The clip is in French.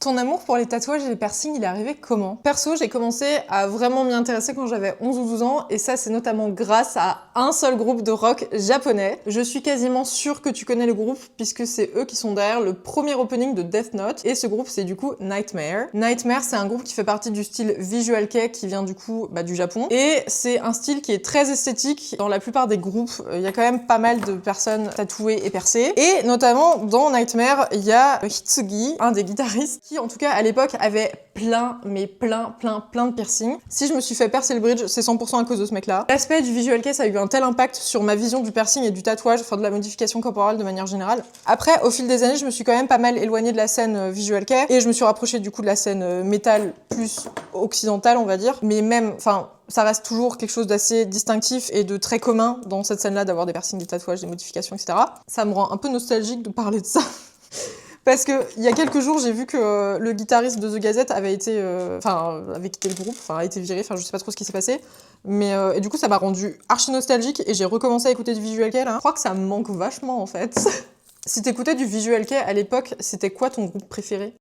Ton amour pour les tatouages et les piercings, il est arrivé comment? Perso, j'ai commencé à vraiment m'y intéresser quand j'avais 11 ou 12 ans, et ça c'est notamment grâce à un seul groupe de rock japonais. Je suis quasiment sûre que tu connais le groupe, puisque c'est eux qui sont derrière le premier opening de Death Note, et ce groupe c'est du coup Nightmare. Nightmare, c'est un groupe qui fait partie du style Visual Kei, qui vient du coup du Japon, et c'est un style qui est très esthétique. Dans la plupart des groupes, il y a quand même pas mal de personnes tatouées et percées, et notamment dans Nightmare, il y a Hitsugi, un des guitaristes, qui en tout cas à l'époque avait plein de piercings. Si je me suis fait percer le bridge, c'est 100% à cause de ce mec-là. L'aspect du visual kei, ça a eu un tel impact sur ma vision du piercing et du tatouage, enfin de la modification corporelle de manière générale. Après, au fil des années, je me suis quand même pas mal éloignée de la scène visual kei, et je me suis rapprochée du coup de la scène métal plus occidentale, on va dire. Mais même, enfin, ça reste toujours quelque chose d'assez distinctif et de très commun dans cette scène-là, d'avoir des piercings, des tatouages, des modifications, etc. Ça me rend un peu nostalgique de parler de ça. Parce que il y a quelques jours, j'ai vu que le guitariste de The Gazette avait été, avait quitté le groupe, a été viré, je sais pas trop ce qui s'est passé. Mais et du coup, ça m'a rendu archi nostalgique et j'ai recommencé à écouter du visual kei là. Je crois que ça me manque vachement en fait. Si t'écoutais du visual kei à l'époque, c'était quoi ton groupe préféré?